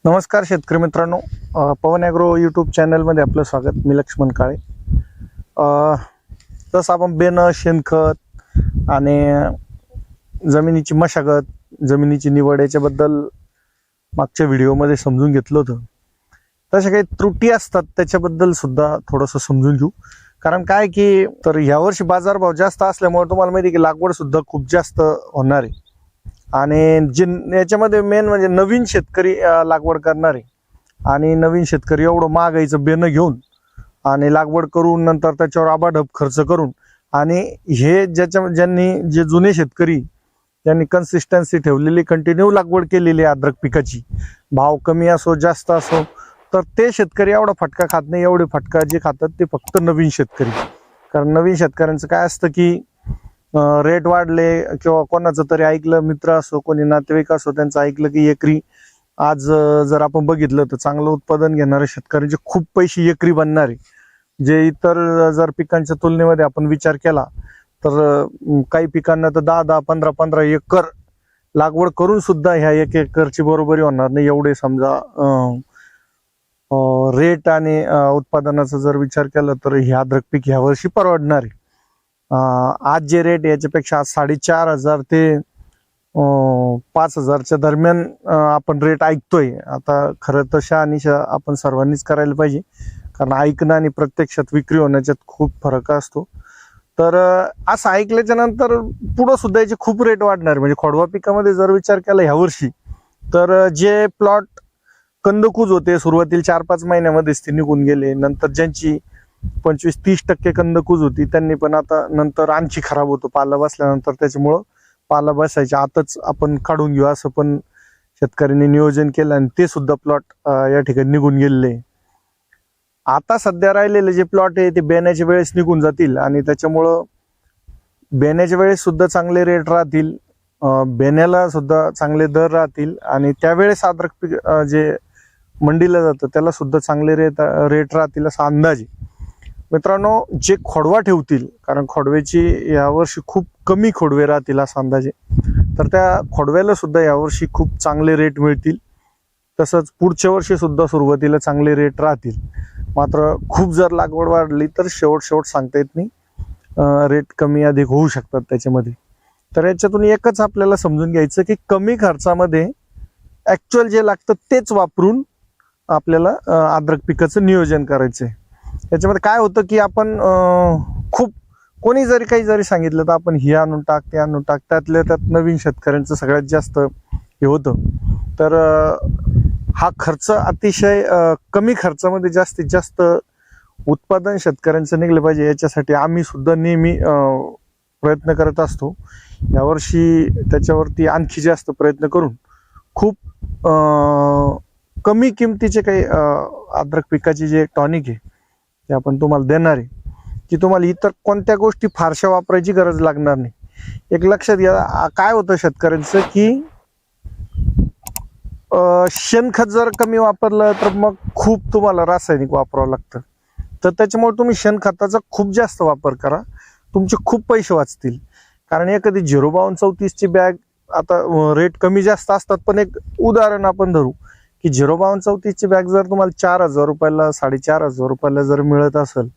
नमस्कार शेतकरी मित्रांनो, पवन ॲग्रो यूट्यूब चॅनलमध्ये आपलं स्वागत. मी लक्ष्मण काळे. तसं आपण शेणखत आणि जमिनीची मशागत, जमिनीची निवड याच्याबद्दल मागच्या व्हिडिओमध्ये समजून घेतलं होतं. तशा काही त्रुटी असतात त्याच्याबद्दल सुद्धा थोडंसं समजून घेऊ. कारण काय की तर यावर्षी बाजारभाव जास्त असल्यामुळे तुम्हाला माहिती आहे की लागवड सुद्धा खूप जास्त होणार आहे. आणि जे याच्यामध्ये मेन म्हणजे नवीन शेतकरी लागवड करणारे आणि नवीन शेतकरी एवढं महागाईचं बेनं घेऊन आणि लागवड करून नंतर त्याच्यावर आबाढप खर्च करून आणि हे ज्यांनी जे जुने शेतकरी ज्यांनी कन्सिस्टन्सी ठेवलेली, कंटिन्यू लागवड केलेली अद्रक पिकाची, भाव कमी असो जास्त असो, तर ते शेतकरी एवढा फटका खात नाही. एवढे फटका जे खातात ते फक्त नवीन शेतकरी. कारण नवीन शेतकऱ्यांचं काय असतं की रेट वाढले किंवा कोणाचं तरी ऐकलं, मित्र असो कोणी नातेवाईक असो, त्यांचं ऐकलं की एकरी आज जर आपण बघितलं तर चांगलं उत्पादन घेणारे शेतकऱ्यांचे खूप पैसे एकरी बनणारे, जे इतर जर पिकांच्या तुलनेमध्ये आपण विचार केला तर काही पिकांना तर 10-10, 15-15 एकर लागवड करून सुद्धा ह्या 1 एकरची बरोबरी होणार नाही. एवढे समजा रेट आणि उत्पादनाचा जर विचार केला तर हे अद्रक पीक ह्या वर्षी परवडणार आहे. आज जे रेट याच्यापेक्षा आज 4,500 ते 5,000च्या दरम्यान आपण रेट ऐकतोय. आता खरं तर शहानिशा आपण सर्वांनीच करायला पाहिजे, कारण ऐकणं आणि प्रत्यक्षात विक्री होण्याच्यात खूप फरक असतो. तर असं ऐकल्याच्या नंतर पुढं सुद्धा याचे खूप रेट वाढणार. म्हणजे खोडवा पिकामध्ये जर विचार केला ह्या वर्षी तर जे प्लॉट कंदकूज होते सुरुवातीला 4-5 महिन्यामध्येच ते निघून गेले. नंतर ज्यांची 25-30% कंदकूज होती त्यांनी पण आता नंतर आणखी खराब होतो पाला बसल्यानंतर. त्याच्यामुळं पाला बसायच्या आतच आपण काढून घेऊ असं पण शेतकऱ्यांनी नियोजन केलं आणि ते सुद्धा प्लॉट या ठिकाणी निघून गेलेले. आता सध्या राहिलेले जे प्लॉट आहे ते बेण्याच्या वेळेस निघून जातील आणि त्याच्यामुळं बेण्याच्या वेळेस सुद्धा चांगले रेट राहतील, बेण्याला सुद्धा चांगले दर राहतील आणि त्यावेळेस अद्रक पीक जे मंडीला जातं त्याला सुद्धा चांगले रेट राहतील असा अंदाज आहे. मित्रांनो, जे खोडवा ठेवतील, कारण खोडव्याची यावर्षी खूप कमी खोडवे राहतील असा अंदाज आहे, तर त्या खोडव्याला सुद्धा यावर्षी खूप चांगले रेट मिळतील. तसंच पुढच्या वर्षी सुद्धा सुरुवातीला चांगले रेट राहतील. मात्र खूप जर लागवड वाढली तर शेवट सांगता येत नाही, रेट कमी अधिक होऊ शकतात त्याच्यामध्ये. तर याच्यातून एकच आपल्याला समजून घ्यायचं की कमी खर्चामध्ये ऍक्च्युअल जे लागतं तेच वापरून आपल्याला अद्रक पिकाचं नियोजन करायचंय. याच्यामध्ये काय होतं की आपण खूप कोणी जरी काही जरी सांगितलं तर आपण हे आणून टाक, ते आणून टाक, त्यातल्या त्यात नवीन शेतकऱ्यांचं सगळ्यात जास्त हे होतं. तर हा खर्च अतिशय कमी खर्चामध्ये जास्तीत जास्त उत्पादन शेतकऱ्यांचं निघलं पाहिजे, याच्यासाठी आम्ही सुद्धा नेहमी प्रयत्न करत असतो. यावर्षी त्याच्यावरती आणखी जास्त प्रयत्न करून खूप कमी किमतीचे काही अद्रक पिकाची जे टॉनिक आहे ते आपण तुम्हाला देणार आहे, की तुम्हाला इतर कोणत्या गोष्टी फारशा वापरायची गरज लागणार नाही. एक लक्षात घ्या, काय होतं शेतकऱ्यांचं की शेणखत जर कमी वापरलं तर मग खूप तुम्हाला रासायनिक वापरावं लागतं. तर त्याच्यामुळे तुम्ही शेणखताचा खूप जास्त वापर करा, तुमचे खूप पैसे वाचतील. कारण एखादी 05234ची बॅग आता रेट कमी जास्त असतात, पण एक उदाहरण आपण धरू की 05234ची बॅग जर तुम्हाला 4,000 रुपयाला, 4,500 रुपयाला जर मिळत असेल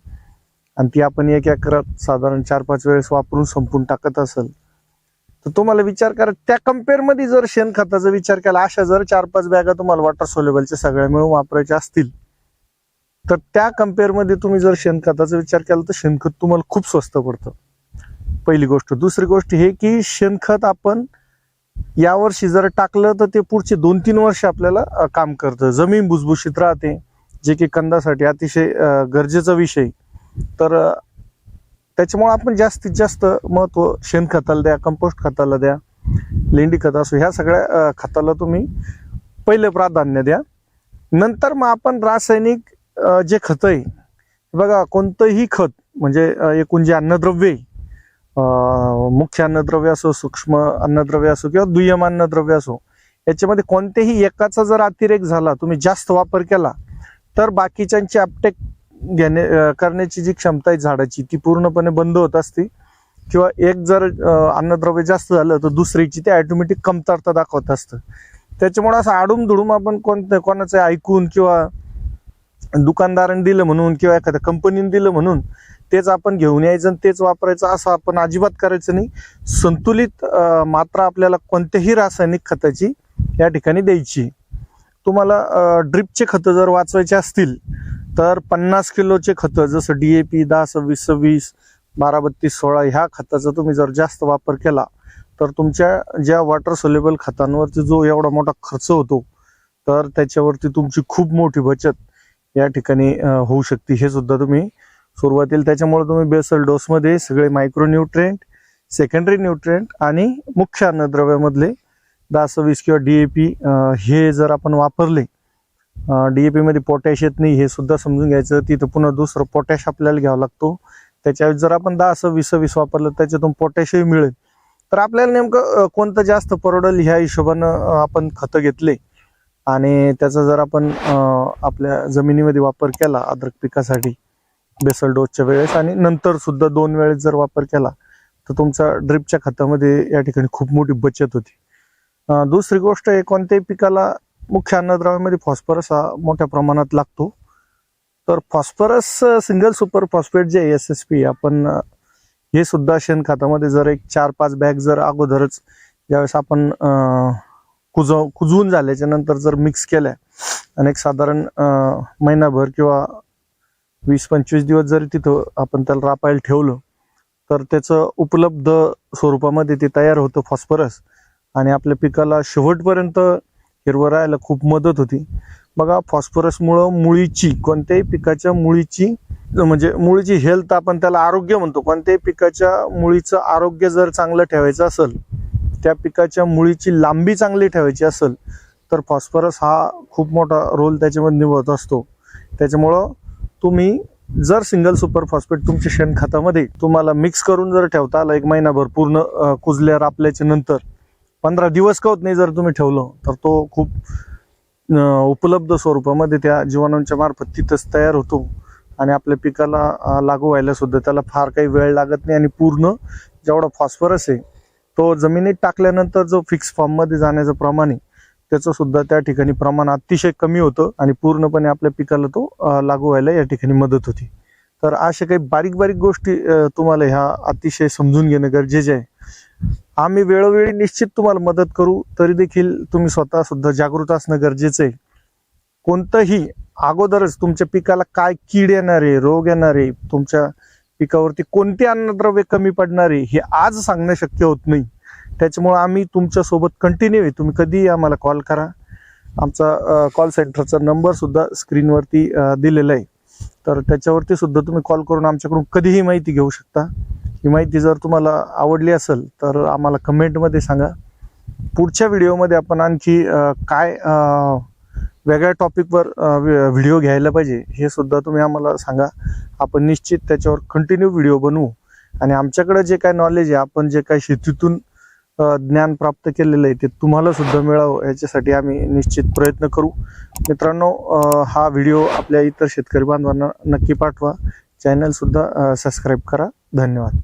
आणि ती आपण 1 एकरात साधारण 4-5 वेळेस वापरून संपून टाकत असेल, तर तुम्हाला विचार करा त्या कम्पेअरमध्ये जर शेणखताचा विचार केला, अशा जर 4-5 बॅगा तुम्हाला वॉटर सोल्युबलच्या सगळ्या मिळून वापरायच्या असतील तर त्या कम्पेअरमध्ये तुम्ही जर शेणखताचा विचार केला तर शेणखत तुम्हाला खूप स्वस्त पडतं, पहिली गोष्ट. दुसरी गोष्ट हे की शेणखत आपण यावर्षी जर टाकलं तर ते पुढचे 2-3 वर्ष आपल्याला काम करतं. जमीन भुसभुशीत राहते, जे की कंदासाठी अतिशय गरजेचा विषय. तर त्याच्यामुळे आपण जास्तीत जास्त महत्त्व शेणखताला द्या, कंपोस्ट खताला द्या, लेंडी खत असो, ह्या सगळ्या खताला तुम्ही पहिले प्राधान्य द्या. नंतर मग आपण रासायनिक जे खत आहे बघा, कोणतंही खत म्हणजे एकूण जे अन्नद्रव्य आहे, मुख्य अन्नद्रव्य असो, सूक्ष्म अन्नद्रव्य असो किंवा दुय्यम अन्नद्रव्य असो, याच्यामध्ये कोणत्याही एकाचा जर अतिरेक झाला, तुम्ही जास्त वापर केला, तर बाकीच्यांची अपटेक करण्याची जी क्षमता आहे झाडाची ती पूर्णपणे बंद होत असते. किंवा एक जर अन्नद्रव्य जास्त झालं तर दुसरीची ते ऑटोमॅटिक कमतरता दाखवत असतं. त्याच्यामुळे असं आडूम धुडूम आपण कोणाचं ऐकून किंवा दुकानदाराने दिलं म्हणून किंवा एखाद्या कंपनीने दिलं म्हणून तेच आपण घेऊन यायचं आणि तेच वापरायचं असं आपण अजिबात करायचं नाही. संतुलित मात्रा आपल्याला कोणत्याही रासायनिक खताची या ठिकाणी द्यायची. तुम्हाला ड्रिपचे खतं जर वाचवायचे असतील तर 50 किलोचे खतं जसं DAP 10-26-26, 12-32-16 ह्या खताचा तुम्ही जर जास्त वापर केला तर तुमच्या ज्या वॉटर सोल्युबल खतांवरती जो एवढा मोठा खर्च होतो तर त्याच्यावरती तुमची खूप मोठी बचत या ठिकाणी होऊ शकते. हे सुद्धा तुम्ही सुरुवातीला त्याच्यामुळे तुम्ही बेसल डोसमध्ये सगळे मायक्रोन्यूट्रिएंट, सेकंडरी न्यूट्रिएंट आणि मुख्य अन्नद्रव्यामधले 10-26 किंवा DAP हे जर आपण वापरले, DAP मध्ये पोटॅश येत नाही हे सुद्धा समजून घ्यायचं. तिथं पुन्हा दुसरं पोटॅश आपल्याला घ्यावं लागतो. त्याच्यावेळी जर आपण 10-26-26 वापरलं त्याच्यातून पोटॅशही मिळेल. तर आपल्याला नेमकं कोणतं जास्त परवडेल ह्या हिशोबानं आपण खतं घेतले आणि त्याचा जर आपण आपल्या जमिनीमध्ये वापर केला अद्रक पिकासाठी बेसल डोसच्या वेळेस आणि नंतर सुद्धा 2 वेळेस जर वापर केला तर तुमचा ड्रिपच्या खतामध्ये या ठिकाणी खूप मोठी बचत होती. दुसरी गोष्ट आहे, कोणत्याही पिकाला मुख्य अन्नद्रव्यामध्ये फॉस्फरस हा मोठ्या प्रमाणात लागतो. तर फॉस्फरस सिंगल सुपर फॉस्फेट जे SSP आपण हे सुद्धा शेणखतामध्ये जर एक 4-5 बॅग जर अगोदरच ज्यावेळेस आपण कुजवून झाल्याच्या नंतर जर मिक्स केल्या आणि एक साधारण महिनाभर किंवा 20-25 दिवस जरी तिथं आपण त्याला रापायला ठेवलं तर त्याचं उपलब्ध स्वरूपामध्ये ते तयार होतं फॉस्फरस आणि आपल्या पिकाला शेवटपर्यंत हिरवं राहायला खूप मदत होती. बघा, फॉस्फरसमुळं मुळीची, कोणत्याही पिकाच्या मुळीची म्हणजे मुळीची हेल्थ आपण त्याला आरोग्य म्हणतो. कोणत्याही पिकाच्या मुळीचं आरोग्य जर चांगलं ठेवायचं असेल, त्या पिकाच्या मुळीची लांबी चांगली ठेवायची असेल तर फॉस्फरस हा खूप मोठा रोल त्याच्यामध्ये निभावत असतो. त्याच्यामुळं तुम्ही जर सिंगल सुपर फॉस्फेट तुमच्या शेणखतामध्ये तुम्हाला मिक्स करून जर ठेवता आलं एक महिनाभर पूर्ण कुजल्या रापल्याच्या नंतर 15 दिवस का होत नाही जर तुम्ही ठेवलं तर तो खूप उपलब्ध स्वरूपामध्ये त्या जीवाणूंच्या मार्फत तिथंच तयार होतो आणि आपल्या पिकाला लागू व्हायला सुद्धा त्याला फार काही वेळ लागत नाही आणि पूर्ण जेवढा फॉस्फरस आहे तो जमिनीत टाकल्यानंतर जो फिक्स फॉर्ममध्ये जाण्याचं प्रमाण आहे त्याचं सुद्धा त्या ठिकाणी प्रमाण अतिशय कमी होतं आणि पूर्णपणे आपल्या पिकाला तो लागू व्हायला या ठिकाणी मदत होती. तर अशा काही बारीक बारीक गोष्टी तुम्हाला ह्या अतिशय समजून घेणं गरजेचे आहे. आम्ही वेळोवेळी निश्चित तुम्हाला मदत करू, तरी देखील तुम्ही स्वतः सुद्धा जागृत असणं गरजेचं आहे. कोणतंही अगोदरच तुमच्या पिकाला काय कीड येणारे, रोग येणारे, तुमच्या पिकावरती कोणते अन्नद्रव्य कमी पडणारे हे आज सांगणं शक्य होत नाही. त्याच्यामुळे आम्ही तुमच्या सोबत कंटिन्यू आहे. तुम्ही कधीही आम्हाला कॉल करा. आमचा कॉल सेंटरचा नंबर सुद्धा स्क्रीनवरती दिलेला आहे. तर त्याच्यावरती सुद्धा तुम्ही कॉल करून आमच्याकडून कधीही माहिती घेऊ शकता. ही माहिती जर तुम्हाला आवडली असेल तर आम्हाला कमेंटमध्ये सांगा. पुढच्या व्हिडिओमध्ये आपण आणखी काय वेगळ्या टॉपिकवर व्हिडिओ घ्यायला पाहिजे हे सुद्धा तुम्ही आम्हाला सांगा. आपण निश्चित त्याच्यावर कंटिन्यू व्हिडिओ बनवू आणि आमच्याकडे जे काय नॉलेज आहे, आपण जे काय शेतीतून ज्ञान प्राप्त केलेलं आहे ते तुम्हाला सुद्धा मिळावं याच्यासाठी आम्ही निश्चित प्रयत्न करू. मित्रांनो, हा व्हिडिओ आपल्या इतर शेतकरी बांधवांना नक्की पाठवा. चॅनल सुद्धा सबस्क्राईब करा. धन्यवाद.